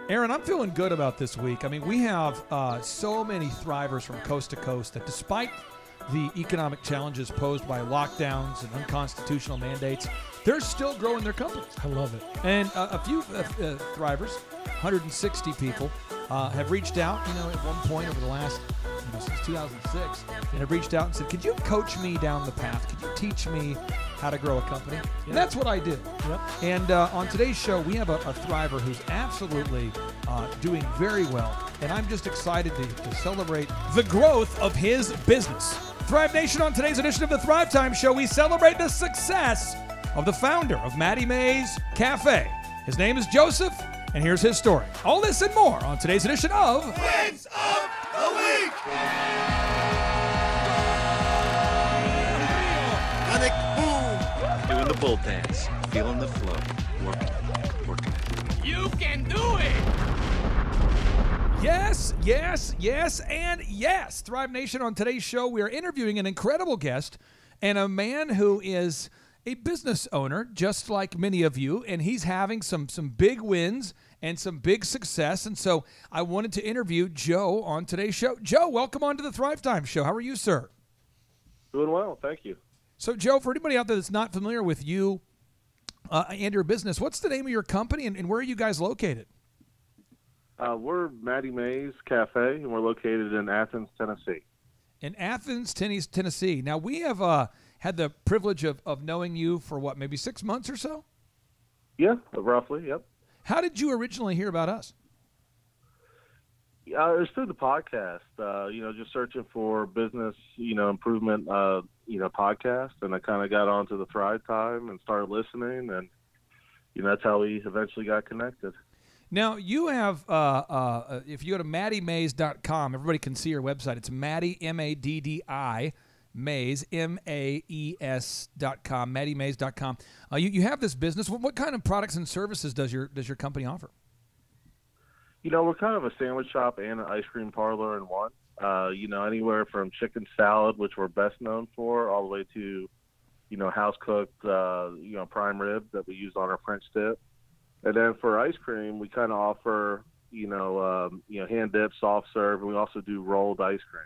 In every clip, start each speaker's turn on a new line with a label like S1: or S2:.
S1: Aaron, I'm feeling good about this week. I mean, we have so many thrivers from coast to coast that despite the economic challenges posed by lockdowns and unconstitutional mandates, they're still growing their companies.
S2: I love it.
S1: And a few thrivers, 160 people, have reached out, at one point over the last, since 2006, and have reached out and said, could you coach me down the path? Could you teach me how to grow a company? Yep. And that's what I did.
S2: Yep.
S1: And on today's show, we have a thriver who's absolutely doing very well. And I'm just excited to celebrate the growth of his business. Thrive Nation, on today's edition of the Thrive Time Show, we celebrate the success of the founder of Matty Mays Cafe. His name is Joseph, and here's his story. All this and more on today's edition of
S3: Wins of the Week! Panic boom!
S4: Doing the bull dance, feeling the flow, working.
S3: You can do it!
S1: Yes, and yes. Thrive Nation, on today's show, we are interviewing an incredible guest and a man who is a business owner, just like many of you, and he's having some big wins and some big success. And so I wanted to interview Joe on today's show. Joe, welcome on to the Thrive Time Show. How are you, sir?
S5: Doing well, thank you.
S1: So, Joe, for anybody out there that's not familiar with you and your business, what's the name of your company and where are you guys located?
S5: We're Matty Mays Cafe, and we're located in Athens, Tennessee.
S1: In Athens, Tennessee. Now, we have had the privilege of knowing you for, maybe 6 months or so?
S5: Yeah, roughly, yep.
S1: How did you originally hear about us?
S5: It was through the podcast, just searching for business, improvement, podcast, and I kind of got onto the Thrive Time and started listening, and, that's how we eventually got connected.
S1: Now, you have, if you go to mattymays.com, everybody can see your website. It's Matty, M-A-D-D-I, Mays, M-A-E-S.com, mattymays.com. You have this business. What kind of products and services does your company offer?
S5: We're kind of a sandwich shop and an ice cream parlor in one. Anywhere from chicken salad, which we're best known for, all the way to, house-cooked, prime rib that we use on our French dip. And then for ice cream, we kind of offer, hand dip, soft serve, and we also do rolled ice cream.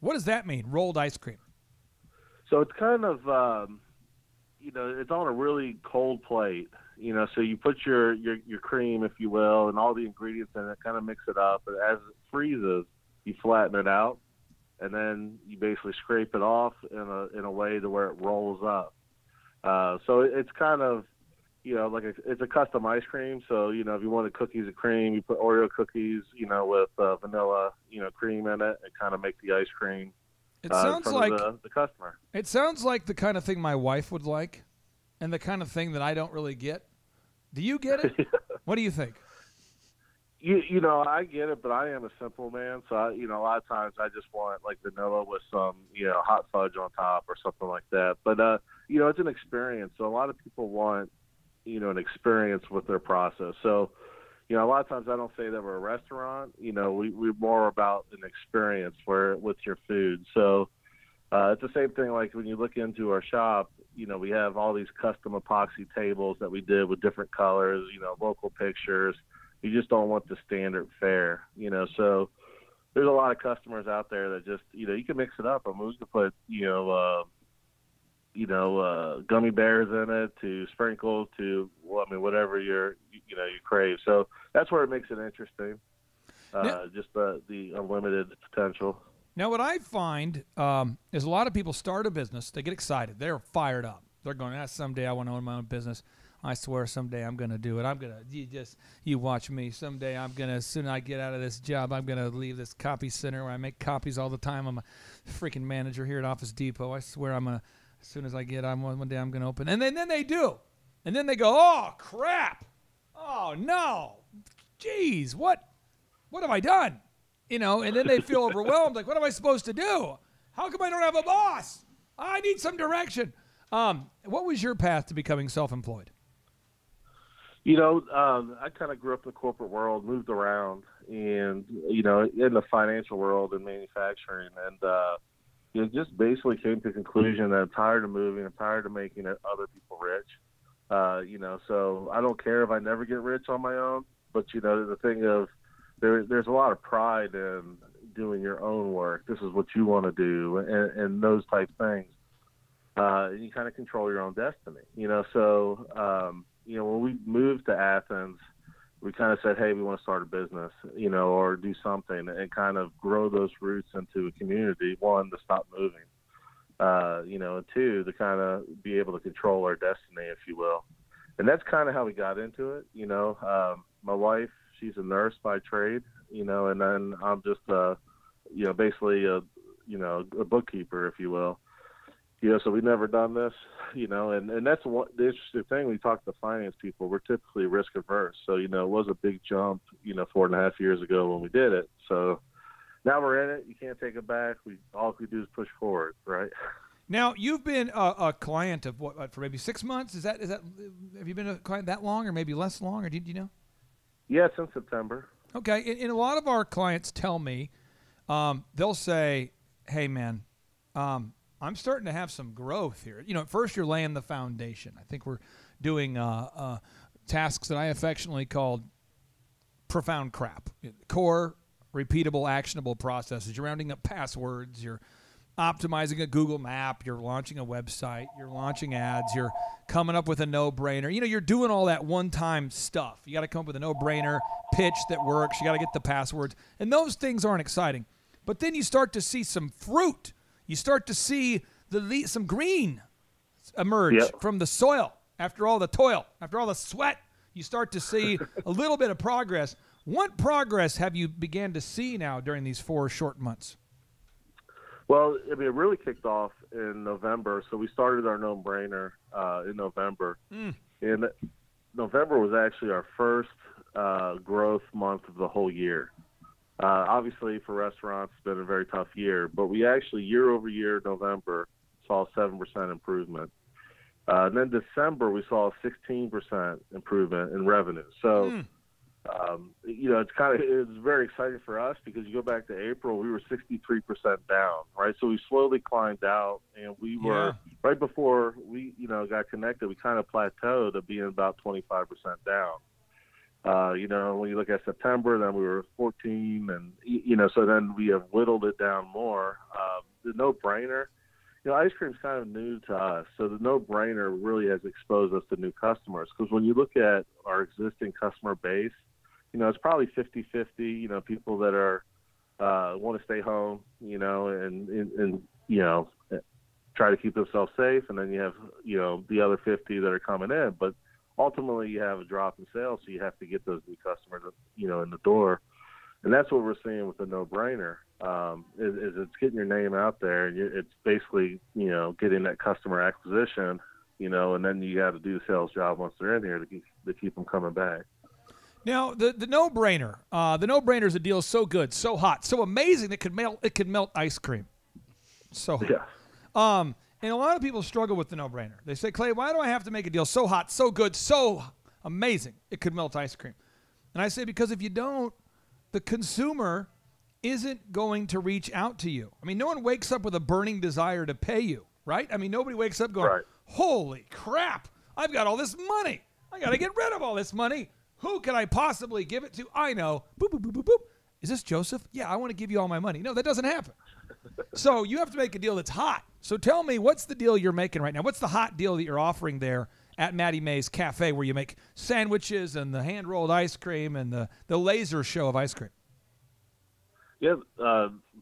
S1: What does that mean, rolled ice cream?
S5: So it's kind of, it's on a really cold plate, so you put your cream, if you will, and all the ingredients in it, kind of mix it up. And as it freezes, you flatten it out, and then you basically scrape it off in a way to where it rolls up. So it's kind of, it's a custom ice cream. So, if you wanted cookies and cream, you put Oreo cookies, with vanilla, cream in it and kind of make the ice cream.
S1: It sounds like
S5: the customer.
S1: It sounds like the kind of thing my wife would like and the kind of thing that I don't really get. Do you get it? What do you think?
S5: I get it, but I am a simple man. So, a lot of times I just want like vanilla with some, hot fudge on top or something like that. But, it's an experience. So a lot of people want, an experience with their process. So, a lot of times I don't say that we're a restaurant. We're more about an experience with your food. So it's the same thing like when you look into our shop, we have all these custom epoxy tables that we did with different colors, local pictures. You just don't want the standard fare, So there's a lot of customers out there that just, you can mix it up. I mean, we can put, gummy bears in it to sprinkles to, whatever you crave. So that's where it makes it interesting. Just the unlimited potential.
S1: Now, what I find is a lot of people start a business. They get excited. They're fired up. They're going, someday I want to own my own business. I swear someday I'm going to do it. You watch me. Someday as soon as I get out of this job, I'm going to leave this copy center where I make copies all the time. I'm a freaking manager here at Office Depot. I swear as soon as I get one day I'm going to open. And then they do. And then they go, oh, crap. Oh, no. Jeez, what have I done? And then they feel overwhelmed. Like, what am I supposed to do? How come I don't have a boss? I need some direction. What was your path to becoming self-employed?
S5: I kind of grew up in the corporate world, moved around, and, in the financial world and manufacturing. And, just basically came to the conclusion that I'm tired of moving. I'm tired of making other people rich. So I don't care if I never get rich on my own. but the thing of there's a lot of pride in doing your own work. This is what you want to do, and those type things. You kind of control your own destiny, So, when we moved to Athens, we kind of said, hey, we want to start a business, or do something and kind of grow those roots into a community. One, to stop moving, and two, to kind of be able to control our destiny, if you will. And that's kind of how we got into it. My wife, she's a nurse by trade, and then I'm just, basically a bookkeeper, if you will. So we've never done this, and that's the interesting thing. We talk to finance people, we're typically risk averse. So, it was a big jump, 4.5 years ago when we did it. So now we're in it. You can't take it back. All we do is push forward, right?
S1: Now, you've been a client of what for maybe 6 months? Is that have you been a client that long, or maybe less long, or do you know?
S5: Yeah, since September.
S1: Okay, and a lot of our clients tell me, they'll say, hey, man, I'm starting to have some growth here. At first you're laying the foundation. I think we're doing tasks that I affectionately called profound crap. Core, repeatable, actionable processes. You're rounding up passwords. You're optimizing a Google map. You're launching a website. You're launching ads. You're coming up with a no-brainer. You're doing all that one-time stuff. You got to come up with a no-brainer pitch that works. You got to get the passwords. And those things aren't exciting. But then you start to see some fruit. You start to see some green emerge from the soil. After all the toil, after all the sweat, you start to see a little bit of progress. What progress have you began to see now during these 4 short months?
S5: Well, it really kicked off in November. So we started our no-brainer in November. And November was actually our first growth month of the whole year. Obviously, for restaurants, it's been a very tough year, but we actually, year over year, November, saw a 7% improvement. And then December, we saw a 16% improvement in revenue. So, it's very exciting for us because you go back to April, we were 63% down, right? So we slowly climbed out, and we were, right before we, got connected, we kind of plateaued at being about 25% down. When you look at September, then we were 14, and, so then we have whittled it down more. The no-brainer, ice cream's kind of new to us. So the no-brainer really has exposed us to new customers. Because when you look at our existing customer base, it's probably 50-50, people that are, want to stay home, and try to keep themselves safe. And then you have, the other 50 that are coming in. But ultimately, you have a drop in sales, so you have to get those new customers, in the door, and that's what we're seeing with the no-brainer. Is it's getting your name out there, and it's basically getting that customer acquisition, and then you got to do the sales job once they're in here to keep them coming back.
S1: Now, the no-brainer, is a deal so good, so hot, so amazing it could melt ice cream. So hot. And a lot of people struggle with the no-brainer. They say, Clay, why do I have to make a deal so hot, so good, so amazing it could melt ice cream? And I say, because if you don't, the consumer isn't going to reach out to you. I mean, no one wakes up with a burning desire to pay you, right? I mean, nobody wakes up going, holy crap, I've got all this money. I got to get rid of all this money. Who can I possibly give it to? I know. Boop, boop, boop, boop, boop. Is this Joseph? Yeah, I want to give you all my money. No, that doesn't happen. So you have to make a deal that's hot. So tell me, what's the deal you're making right now? What's the hot deal that you're offering there at Maddie Mae's Cafe, where you make sandwiches and the hand-rolled ice cream and the laser show of ice cream?
S5: Yeah,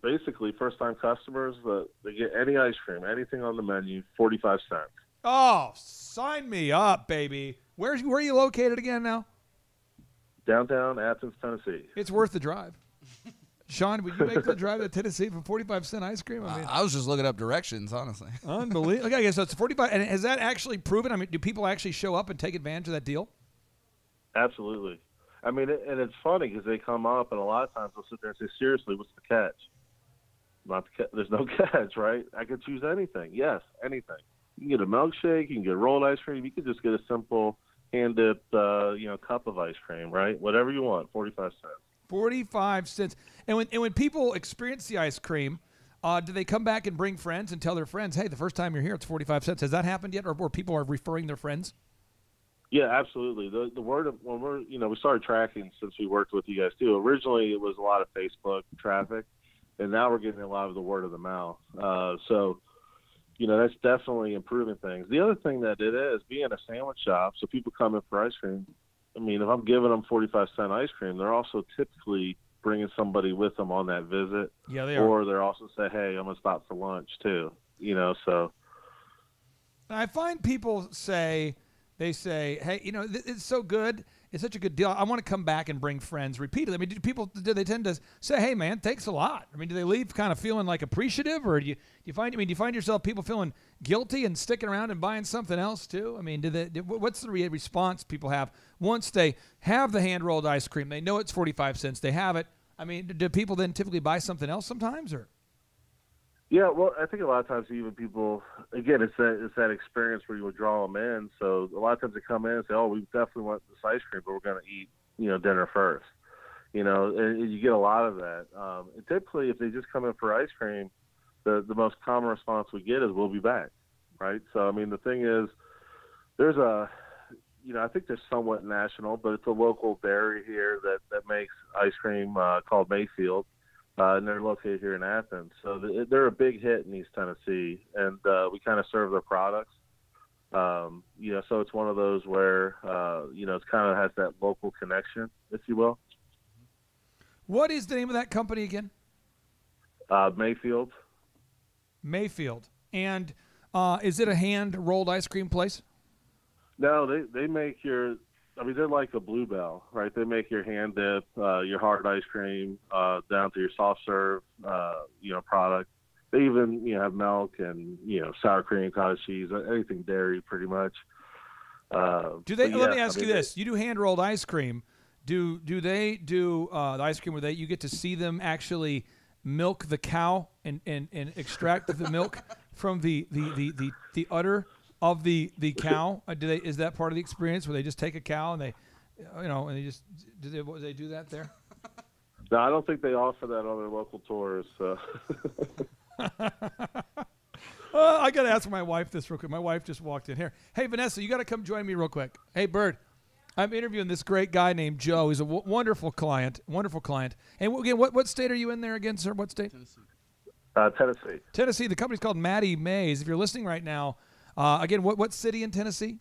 S5: basically, first-time customers, they get any ice cream, anything on the menu, 45 cents.
S1: Oh, sign me up, baby. Where are you located again now?
S5: Downtown Athens, Tennessee.
S1: It's worth the drive. Sean, would you make the drive to Tennessee for 45-cent ice cream? I mean,
S2: I was just looking up directions, honestly.
S1: Unbelievable. Okay, so it's 45. And has that actually proven? I mean, do people actually show up and take advantage of that deal?
S5: Absolutely. I mean, and it's funny because they come up, and a lot of times they'll sit there and say, seriously, what's the catch? There's no catch, right? I could choose anything. Yes, anything. You can get a milkshake. You can get rolled ice cream. You could just get a simple hand-dipped, cup of ice cream, right? Whatever you want, 45 cents.
S1: 45 cents. And when people experience the ice cream, do they come back and bring friends and tell their friends, hey, the first time you're here, it's 45 cents? Has that happened yet, or people are referring their friends?
S5: Yeah, absolutely. The word of when we started tracking since we worked with you guys too. Originally, it was a lot of Facebook traffic, and now we're getting a lot of the word of the mouth. So, that's definitely improving things. The other thing that it is being a sandwich shop, so people come in for ice cream. I mean, if I'm giving them 45-cent ice cream, they're also typically bringing somebody with them on that visit.
S1: Yeah, they are.
S5: Or they're also say, hey, I'm gonna stop for lunch too. So.
S1: I find people say. They say, hey, it's so good. It's such a good deal. I want to come back and bring friends repeatedly. I mean, do they tend to say, hey, man, thanks a lot? I mean, do they leave kind of feeling like appreciative, or do you find yourself people feeling guilty and sticking around and buying something else too? I mean, what's the response people have once they have the hand-rolled ice cream? They know it's 45 cents. They have it. I mean, do people then typically buy something else sometimes, or?
S5: Yeah, well, I think a lot of times even people, again, it's that experience where you would draw them in. So a lot of times they come in and say, oh, we definitely want this ice cream, but we're going to eat, dinner first. And you get a lot of that. And typically, if they just come in for ice cream, the most common response we get is, we'll be back, right? So, I mean, the thing is, there's I think they're somewhat national, but it's a local dairy here that makes ice cream called Mayfield. And they're located here in Athens. So they're a big hit in East Tennessee, and we kind of serve their products. So it's one of those where, it kind of has that local connection, if you will.
S1: What is the name of that company again?
S5: Mayfield.
S1: Mayfield. And is it a hand-rolled ice cream place?
S5: No, they make they're like a Bluebell, right? They make your hand dip, your hard ice cream, down to your soft serve, product. They even, have milk and, sour cream, cottage cheese, anything dairy pretty much.
S1: Let me ask you this. You do hand-rolled ice cream. Do they do the ice cream where you get to see them actually milk the cow and extract the milk from the udder of the cow? Is that part of the experience where they just take a cow and they do that there?
S5: No, I don't think they offer that on their local tours. So.
S1: I got to ask my wife this real quick. My wife just walked in here. Hey, Vanessa, you got to come join me real quick. Hey, Bird, I'm interviewing this great guy named Joe. He's a wonderful client. And again, what state are you in there again, sir? What state?
S5: Tennessee.
S1: Tennessee. The company's called Matty Mays. If you're listening right now, again, what city in Tennessee?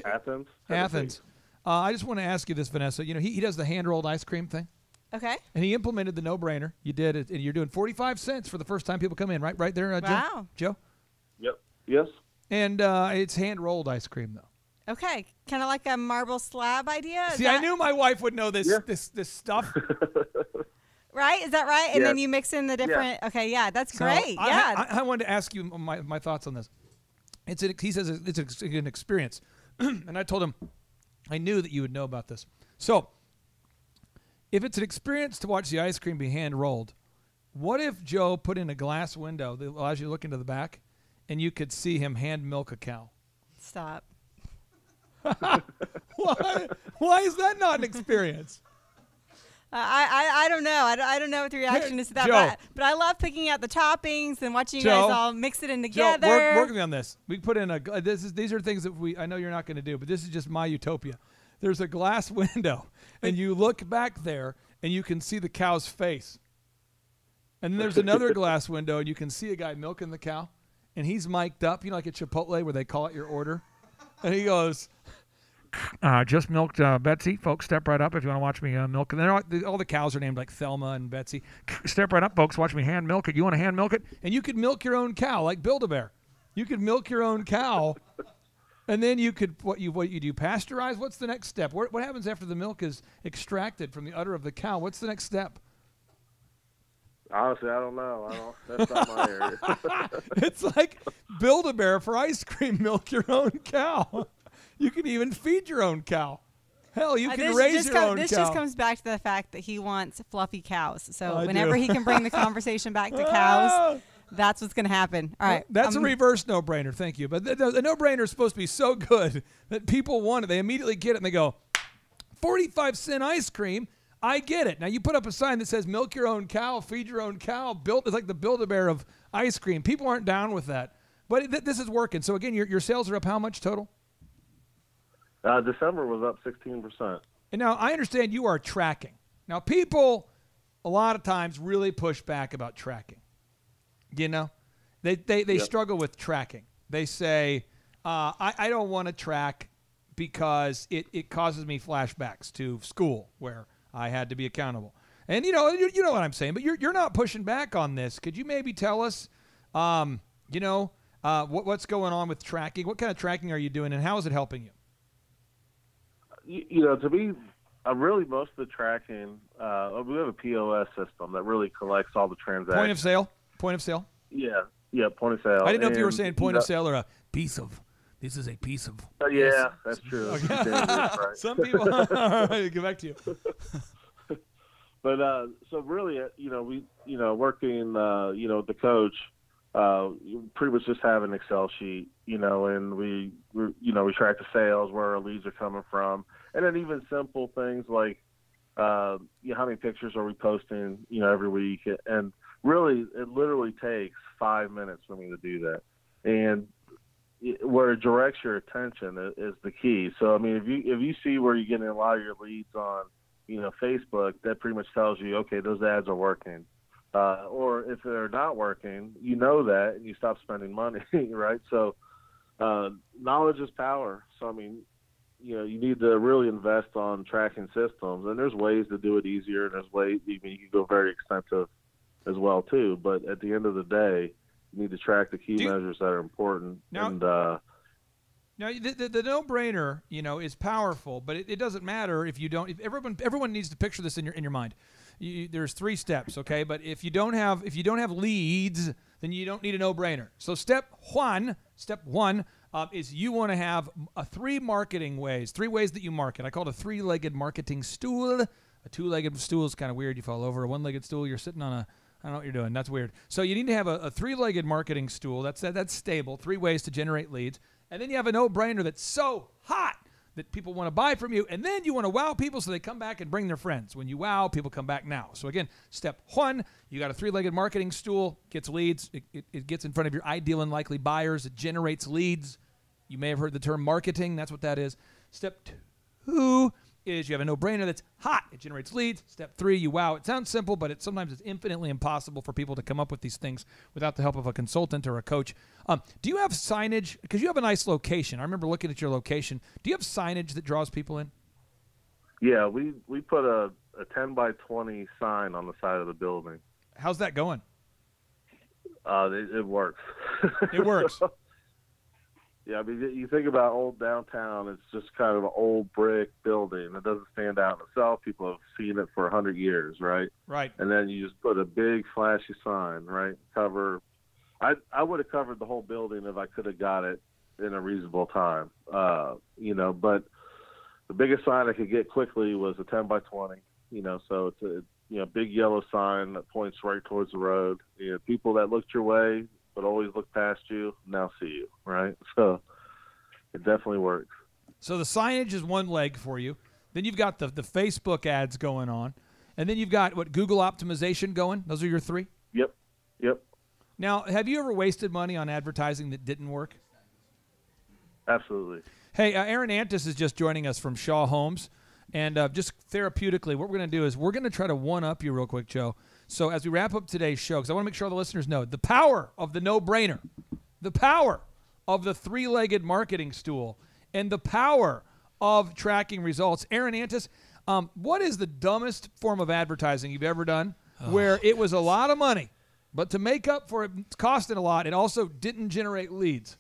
S5: Athens.
S1: Athens. I just want to ask you this, Vanessa. He does the hand-rolled ice cream thing.
S6: Okay.
S1: And he implemented the no-brainer. You did it, and you're doing 45 cents for the first time people come in, right? Right there,
S6: wow.
S1: Joe?
S5: Yep. Yes.
S1: And it's hand-rolled ice cream, though.
S6: Okay. Kind of like a marble slab idea?
S1: See, I knew my wife would know this stuff.
S6: Right? Is that right? And then you mix in the different. Yeah. Okay, yeah, that's great. Yeah.
S1: I wanted to ask you my thoughts on this. He says it's an experience, and I told him I knew that you would know about this. So, if it's an experience to watch the ice cream be hand rolled, what if Joe put in a glass window that allows you to look into the back, and you could see him hand milk a cow?
S6: Stop.
S1: Why is that not an experience?
S6: I don't know. I don't know what the reaction is to that.
S1: Joe.
S6: But I love picking out the toppings and watching you
S1: Joe,
S6: guys all mix it in together.
S1: Joe, work with me on this. We put in these are things that I know you're not going to do, but this is just my utopia. There's a glass window, and you look back there, and you can see the cow's face. And then there's another glass window, and you can see a guy milking the cow, and he's mic'd up, like at Chipotle where they call it your order. And he goes, just milked Betsy. Folks, step right up if you want to watch me milk. And all the cows are named like Thelma and Betsy. Step right up, folks. Watch me hand milk it. You want to hand milk it? And you could milk your own cow like Build-A-Bear. You could milk your own cow, and then you could what you do? Pasteurize? What's the next step? What happens after the milk is extracted from the udder of the cow? What's the next step?
S5: Honestly, I don't know. That's not my area.
S1: It's like Build-A-Bear for ice cream. Milk your own cow. You can even feed your own cow. Hell, you can raise your own cow.
S6: This just comes back to the fact that he wants fluffy cows. So whenever he can bring the conversation back to cows, that's what's going to happen. All right.
S1: That's a reverse no-brainer. Thank you. But the no-brainer is supposed to be so good that people want it. They immediately get it, and they go, 45-cent ice cream? I get it. Now, you put up a sign that says milk your own cow, feed your own cow. It's like the Build-A-Bear of ice cream. People aren't down with that. But this is working. So, again, your sales are up how much total?
S5: December was up 16%.
S1: And now I understand you are tracking. Now people a lot of times really push back about tracking. You know, they
S5: Yep.
S1: struggle with tracking. They say, I don't want to track because it causes me flashbacks to school where I had to be accountable. And you know what I'm saying, but you're not pushing back on this. Could you maybe tell us, what's going on with tracking? What kind of tracking are you doing, and how is it helping you?
S5: You know, to me, really most of the tracking, we have a POS system that really collects all the transactions.
S1: Point of sale.
S5: Yeah, point of sale.
S1: I didn't know if you were
S5: And,
S1: saying point of sale or a piece of. This is a piece of.
S5: Yeah, that's true. That's dangerous, right?
S1: Some people. All right, get back to you.
S5: But so really, working, the coach, you pretty much just have an Excel sheet, and we track the sales, where our leads are coming from, and then even simple things like, how many pictures are we posting, every week, and really, it literally takes 5 minutes for me to do that, and where it directs your attention is the key. So I mean, if you see where you're getting a lot of your leads on, Facebook, that pretty much tells you, okay, those ads are working. Or if they're not working, that, and you stop spending money, right? So knowledge is power. So, I mean, you need to really invest on tracking systems. And there's ways to do it easier, and there's ways, you can go very expensive as well, too. But at the end of the day, you need to track the key measures that are important.
S1: Now, the no-brainer, is powerful, but it doesn't matter if you don't. If everyone needs to picture this in your mind. There's 3 steps, okay? But if you don't have leads, then you don't need a no-brainer. So step one is you want to have 3 ways that you market. I call it a 3-legged marketing stool. A 2-legged stool is kind of weird. You fall over. A 1-legged stool, you're sitting on I don't know what you're doing. That's weird. So you need to have a 3-legged marketing stool. That's stable. 3 ways to generate leads. And then you have a no-brainer that's so hot that people want to buy from you. And then you want to wow people so they come back and bring their friends. When you wow, people come back now. So again, step 1, you got a 3-legged marketing stool, gets leads. It gets in front of your ideal and likely buyers. It generates leads. You may have heard the term marketing. That's what that is. Step 2 is you have a no-brainer that's hot. It generates leads. Step 3, you wow. It sounds simple, but sometimes it's infinitely impossible for people to come up with these things without the help of a consultant or a coach. Do you have signage? Because you have a nice location. I remember looking at your location. Do you have signage that draws people in?
S5: Yeah, we put a 10 by 20 sign on the side of the building.
S1: How's that going?
S5: It works.
S1: It works.
S5: Yeah, I mean, you think about old downtown, it's just kind of an old brick building. It doesn't stand out in itself. People have seen it for 100 years, right?
S1: Right.
S5: And then you just put a big flashy sign, right? I would have covered the whole building if I could have got it in a reasonable time, but the biggest sign I could get quickly was a 10 by 20, so it's a big yellow sign that points right towards the road. People that looked your way but always look past you, now see you, right? So it definitely works.
S1: So the signage is one leg for you. Then you've got the Facebook ads going on. And then you've got, Google optimization going? Those are your 3?
S5: Yep.
S1: Now, have you ever wasted money on advertising that didn't work?
S5: Absolutely.
S1: Hey, Aaron Antis is just joining us from Shaw Homes. And just therapeutically, what we're going to do is we're going to try to one-up you real quick, Joe. So as we wrap up today's show, because I want to make sure all the listeners know, the power of the no-brainer, the power of the 3-legged marketing stool, and the power of tracking results. Aaron Antis, what is the dumbest form of advertising you've ever done where it was a lot of money, but to make up for it costing a lot, it also didn't generate leads?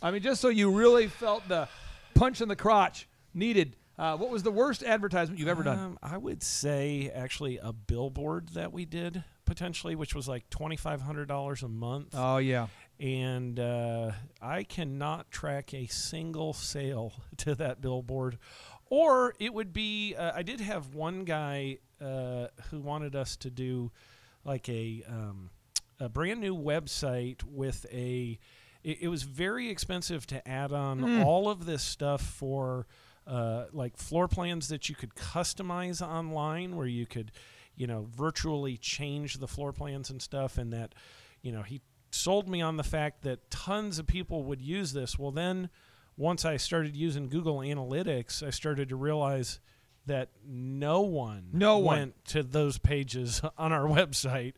S1: I mean, just so you really felt the punch in the crotch needed. What was the worst advertisement you've ever done?
S7: I would say actually a billboard that we did potentially, which was like $2,500 a month.
S1: Oh, yeah.
S7: And I cannot track a single sale to that billboard. Or it would be, I did have one guy who wanted us to do like a brand new website with it was very expensive to add on all of this stuff for like floor plans that you could customize online, where you could, virtually change the floor plans and stuff. And that, he sold me on the fact that tons of people would use this. Well, then once I started using Google Analytics, I started to realize that no one went to those pages on our website.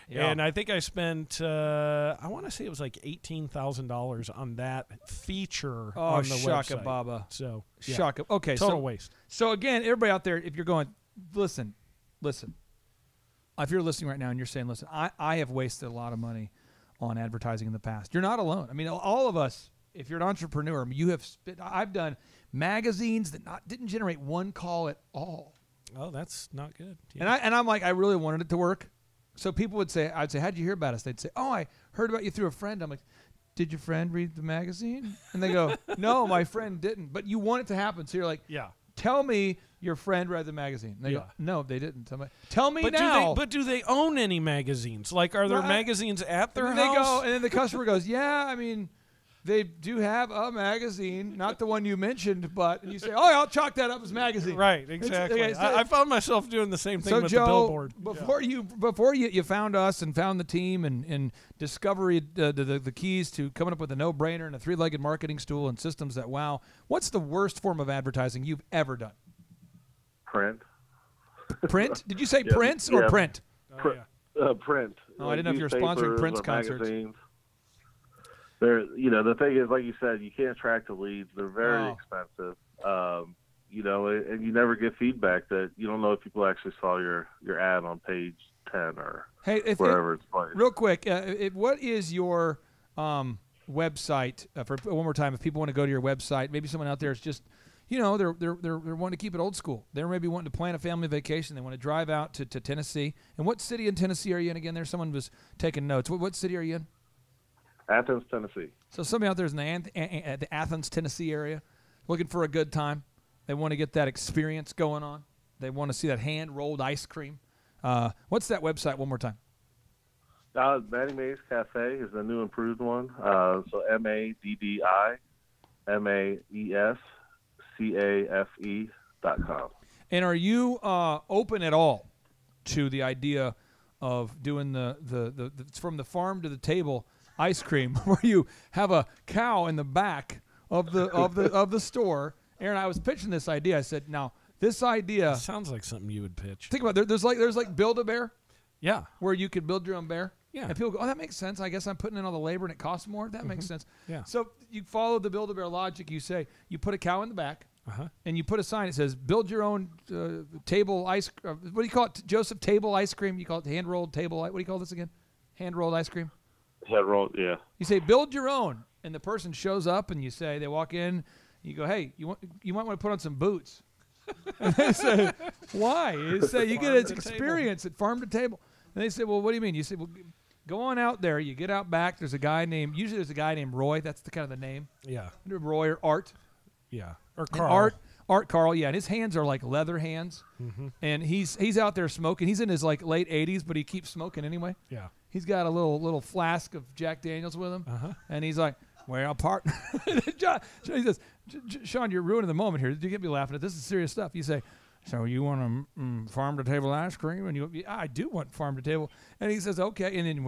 S1: Yeah.
S7: And I think I spent, I want to say it was like $18,000 on that feature on the website.
S1: Baba.
S7: So, yeah.
S1: Shaka. Okay,
S7: Total waste.
S1: So again, everybody out there, if you're going, listen. If you're listening right now and you're saying, listen, I have wasted a lot of money on advertising in the past. You're not alone. I mean, all of us, if you're an entrepreneur, you have I've done magazines that didn't generate one call at all.
S7: Oh, that's not good. Yeah.
S1: And I'm like, I really wanted it to work. So people would say, I'd say, how'd you hear about us? They'd say, oh, I heard about you through a friend. I'm like, did your friend read the magazine? And they go, no, my friend didn't. But you want it to happen. So you're like,
S7: yeah.
S1: Tell me your friend read the magazine. And they go, no, they didn't. Tell me
S7: but
S1: now.
S7: Do they own any magazines? Like, are there magazines at their house?
S1: They go, and then the customer goes, yeah, I mean, they do have a magazine, not the one you mentioned, but, and you say, oh, I'll chalk that up as magazine.
S7: Right, exactly. I found myself doing the same thing with
S1: Joe,
S7: the billboard.
S1: Before you found us and found the team and discovered the keys to coming up with a no-brainer and a three-legged marketing stool and systems that wow, what's the worst form of advertising you've ever done?
S5: Print.
S1: Print? Did you say Prince or print?
S5: Print.
S1: Oh, I didn't know if you were sponsoring Prince concerts.
S5: Magazines. The thing is, like you said, you can't track the leads. They're very expensive. And you never get feedback that you don't know if people actually saw your ad on page 10 or wherever it's placed.
S1: Real quick, what is your website? For one more time, if people want to go to your website, maybe someone out there is just, they're wanting to keep it old school. They're maybe wanting to plan a family vacation. They want to drive out to Tennessee. And what city in Tennessee are you in again? There, someone was taking notes. What city are you in?
S5: Athens, Tennessee.
S1: So somebody out there is in the Athens, Tennessee area, looking for a good time. They want to get that experience going on. They want to see that hand-rolled ice cream. What's that website one more time?
S5: Matty Mays Cafe is the new improved one. So MADDIMAESCAFE.com.
S1: And are you open at all to the idea of doing the from the farm to the table ice cream, where you have a cow in the back of the store? Aaron, I was pitching this idea. I said, now this idea
S7: sounds like something you would pitch.
S1: Think about it. There's like Build-A-Bear.
S7: Yeah.
S1: Where you could build your own bear.
S7: Yeah.
S1: And people go, oh, that makes sense. I guess I'm putting in all the labor and it costs more. That makes sense.
S7: Yeah.
S1: So you follow the Build-A-Bear logic. You say you put a cow in the back, and you put a sign that says, build your own table ice. What do you call it, Joseph? Table ice cream? You call it hand-rolled table. What do you call this again? Hand-rolled ice cream?
S5: Hand-rolled, yeah.
S1: You say, build your own. And the person shows up, and you say, they walk in. You go, hey, you might want to put on some boots. And they say, why? You say, you get an experience at farm to table. And they say, well, what do you mean? You say, well, go on out there. You get out back. Usually there's a guy named Roy. That's the kind of the name.
S7: Yeah.
S1: Roy or Art.
S7: Yeah. Or Carl.
S1: Art Carl, yeah. And his hands are like leather hands. Mm-hmm. And he's out there smoking. He's in his like late 80s, but he keeps smoking anyway.
S7: Yeah.
S1: He's got a little flask of Jack Daniels with him. And he's like, well, partner. He says, Sean, you're ruining the moment here. You get me laughing at this. Is serious stuff. You say, so you want a farm-to-table ice cream? And I do want farm-to-table. And he says, okay. And then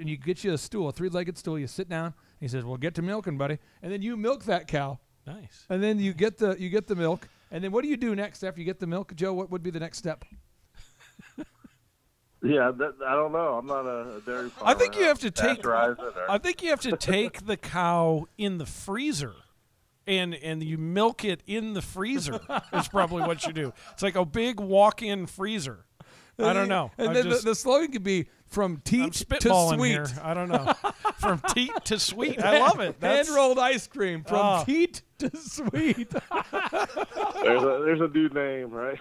S1: you get you a stool, a three-legged stool. You sit down. He says, well, get to milking, buddy. And then you milk that cow.
S7: Nice.
S1: And then you get the milk. And then what do you do next after you get the milk, Joe? What would be the next step?
S5: Yeah, I don't know. I'm not a dairy farmer.
S7: I think you have to take the cow in the freezer. And you milk it in the freezer is probably what you do. It's like a big walk-in freezer. I don't know.
S1: And then the slogan could be from teat to sweet.
S7: Here. I don't know. From teat to sweet. I love it.
S1: Hand-rolled ice cream from teat to sweet.
S5: There's a new name, right?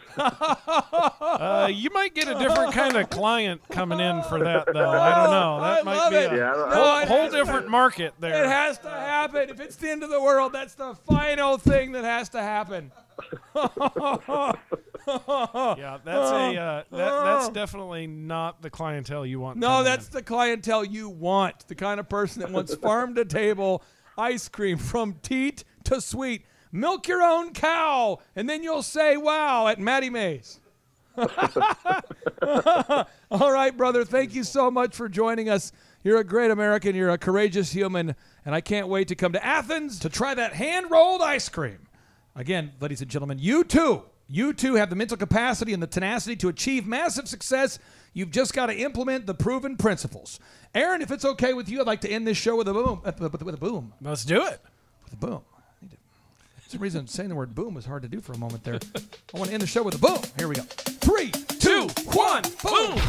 S7: You might get a different kind of client coming in for that, though. I don't know. That might be a whole different market there.
S1: It has to happen. If it's the end of the world, that's the final thing that has to happen.
S7: Yeah, that's definitely not the clientele you want.
S1: No, that's the clientele you want. The kind of person that wants farm-to-table ice cream from teat to sweet. Milk your own cow, and then you'll say, wow, at Matty Mays. All right, brother. Thank you so much for joining us. You're a great American. You're a courageous human. And I can't wait to come to Athens to try that hand-rolled ice cream. Again, ladies and gentlemen, you too have the mental capacity and the tenacity to achieve massive success. You've just got to implement the proven principles. Aaron, if it's okay with you, I'd like to end this show with a boom. With a boom.
S7: Let's do it.
S1: With a boom. For some reason, saying the word boom was hard to do for a moment there. I want to end the show with a boom. Here we go. 3, 2, 1, boom.